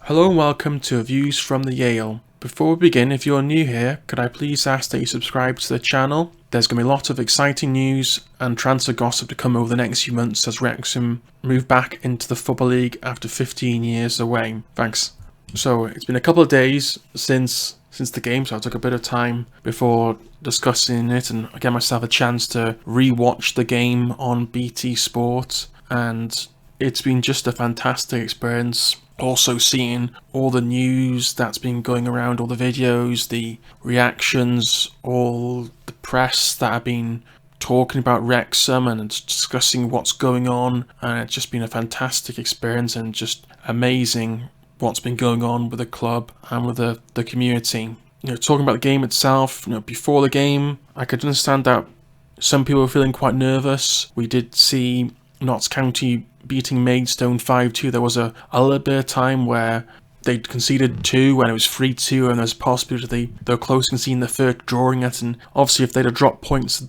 Hello and welcome to Views from the Yale. Before we begin, if you're new here, could I please ask that you subscribe to the channel? There's going to be a lot of exciting news and transfer gossip to come over the next few months as Wrexham move back into the Football League after 15 years away. Thanks. So it's been a couple of days since the game, so I took a bit of time before discussing it and I gave myself a chance to re-watch the game on BT Sport, and it's been just a fantastic experience. Also seeing all the news that's been going around, all the videos, the reactions, all the press that have been talking about Wrexham and discussing what's going on, and it's just been a fantastic experience and just amazing what's been going on with the club and with the community. Talking about the game itself, before the game, I could understand that some people were feeling quite nervous. We did see Notts County beating Maidstone 5-2. There was a little bit of time where they conceded 2 when it was 3-2, and there's a possibility they were close to seeing the third, drawing it. And obviously, if they'd have dropped points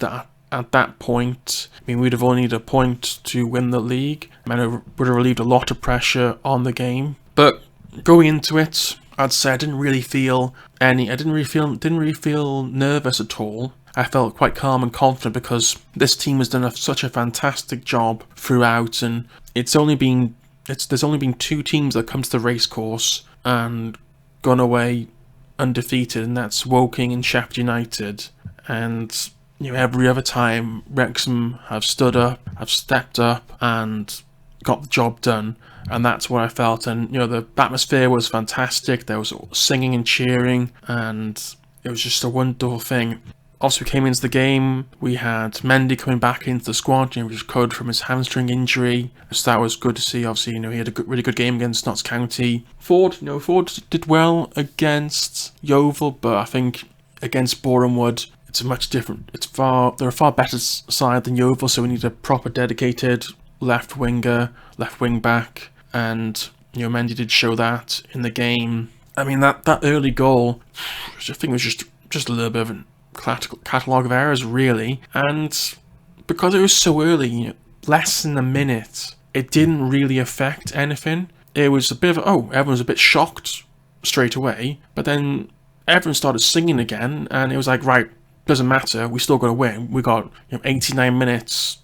at that point, we'd have only needed a point to win the league, and it would have relieved a lot of pressure on the game. But going into it, I'd say I didn't really feel nervous at all. I felt quite calm and confident because this team has done such a fantastic job throughout, and there's only been 2 teams that come to the racecourse and gone away undefeated, and that's Woking and Sheffield United. And every other time Wrexham have stood up, have stepped up, and got the job done. And that's what I felt. And the atmosphere was fantastic. There was singing and cheering, and it was just a wonderful thing. Also, we came into the game, we had Mendy coming back into the squad, he was recovered from his hamstring injury, so that was good to see. Obviously, he had a really good game against Notts County. Ford did well against Yeovil, but I think against Boreham Wood, it's a much different, they're a far better side than Yeovil, so we need a proper dedicated left wing back, and Mendy did show that in the game. That early goal, I think was just a little bit of an catalogue of errors, really, and because it was so early, less than a minute, it didn't really affect anything. It was a bit of everyone was a bit shocked straight away, but then everyone started singing again, and it was like, right, doesn't matter, we still got to win. We got 89 minutes,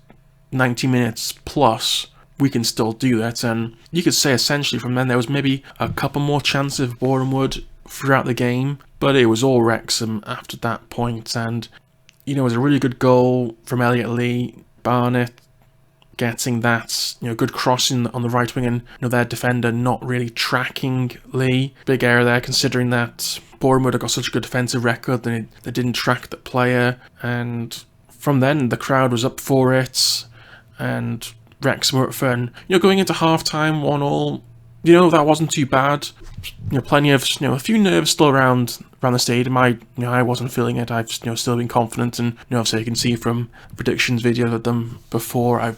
90 minutes plus, we can still do that. And you could say essentially from then there was maybe a couple more chances of Boreham Wood throughout the game, but it was all Wrexham after that point. And it was a really good goal from Elliot Lee. Barnett getting that good crossing on the right wing, and their defender not really tracking Lee. Big error there, considering that Boreham Wood have got such a good defensive record, they didn't track the player. And from then the crowd was up for it, and Wrexham were up for it. And going into half time 1-1, that wasn't too bad. Plenty of a few nerves still around the stadium. I wasn't feeling it. I've still been confident, and obviously you can see from predictions videos I've done before, I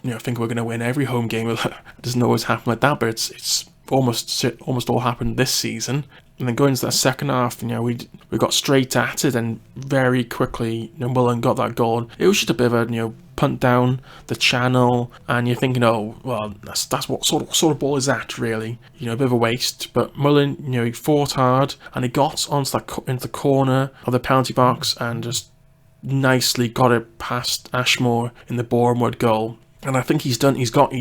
think we're going to win every home game. It doesn't always happen like that, but it's almost all happened this season. And then going into that second half, we got straight at it, and very quickly, Mullin got that goal. It was just a bit of a punt down the channel, and you're thinking, oh well, that's what sort of ball is that, really? A bit of a waste. But Mullin, he fought hard, and he got into the corner of the penalty box and just nicely got it past Ashmore in the Boreham Wood goal. And I think he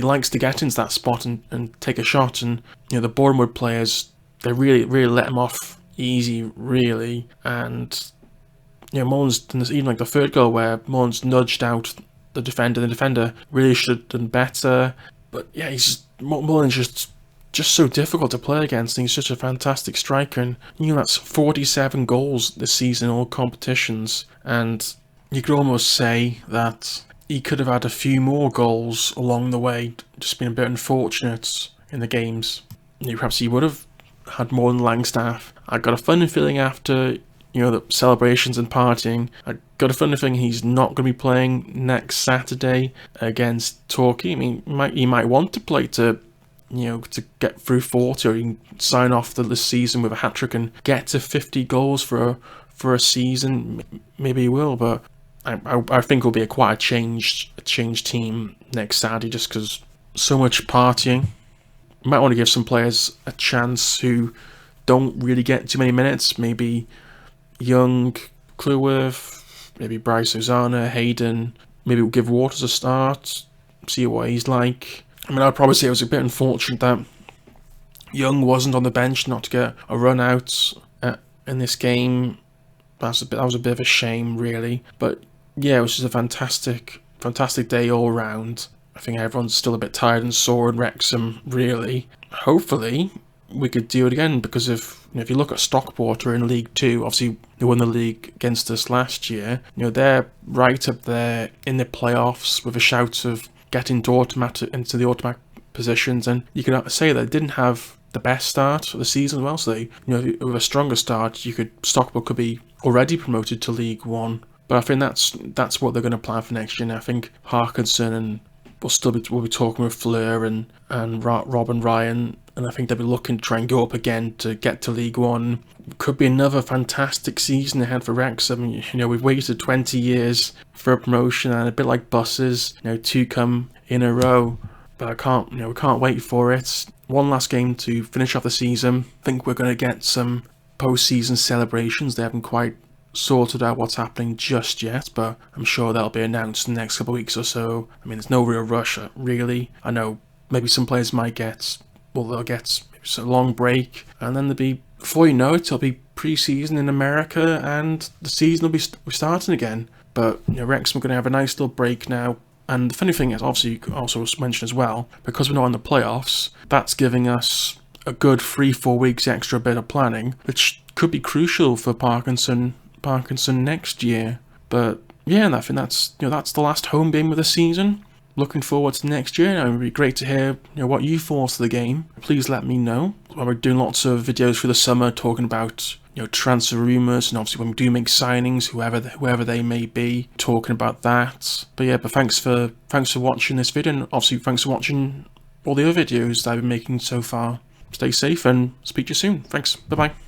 likes to get into that spot and take a shot, and the Boreham Wood players, they really let him off easy, really. And Mullin's, even like the third goal where Mullin's nudged out the defender really should have done better. But yeah, Mullin's just so difficult to play against, and he's such a fantastic striker. And that's 47 goals this season in all competitions, and you could almost say that he could have had a few more goals along the way, just been a bit unfortunate in the games. Perhaps he would have had more than Langstaff. I got a funny feeling after the celebrations and partying, I got a funny feeling he's not going to be playing next Saturday against Torquay. He might want to play to get through 40, or he can sign off the season with a hat-trick and get to 50 goals for a season. Maybe he will, but I think it'll be quite a changed team next Saturday, just because so much partying. You might want to give some players a chance who don't really get too many minutes. Maybe Young, Cleworth, maybe Bryce Ozana, Hayden. Maybe we'll give Waters a start, see what he's like. I mean, I'd probably say it was a bit unfortunate that Young wasn't on the bench, not to get a run out in this game. That was a bit of a shame, really. But yeah, it was just a fantastic day all round. I think everyone's still a bit tired and sore in Wrexham, really. Hopefully, we could do it again, because if you look at Stockport in League 2, obviously they won the league against us last year. They're right up there in the playoffs with a shout of getting into the automatic positions, and you can say they didn't have the best start of the season as well. So with a stronger start, Stockport could be already promoted to League 1. But I think that's what they're going to plan for next year. And I think Parkinson and we'll be talking with Fleur and Rob and Ryan, and I think they'll be looking to try and go up again to get to League 1. Could be another fantastic season ahead for Wrexham. We've waited 20 years for a promotion, and a bit like buses, 2 come in a row. But we can't wait for it. One last game to finish off the season. I think we're going to get some post-season celebrations. They haven't quite sorted out what's happening just yet, but I'm sure that'll be announced in the next couple of weeks or so. I mean, there's no real rush, really. I know maybe some players they'll get a long break, and then before you know it, it'll be pre-season in America, and the season will be starting again. But Wrexham are going to have a nice little break now. And the funny thing is, obviously, you could also mention as well, because we're not in the playoffs, that's giving us a good 3-4 weeks extra bit of planning, which could be crucial for Parkinson next year. But yeah, I think that's the last home game of the season. Looking forward to next year. It would be great to hear what you thought of the game. Please let me know. We're doing lots of videos through the summer talking about transfer rumours, and obviously when we do make signings, whoever they may be, talking about that. But thanks for watching this video, and obviously thanks for watching all the other videos that I've been making so far. Stay safe and speak to you soon. Thanks. Bye bye.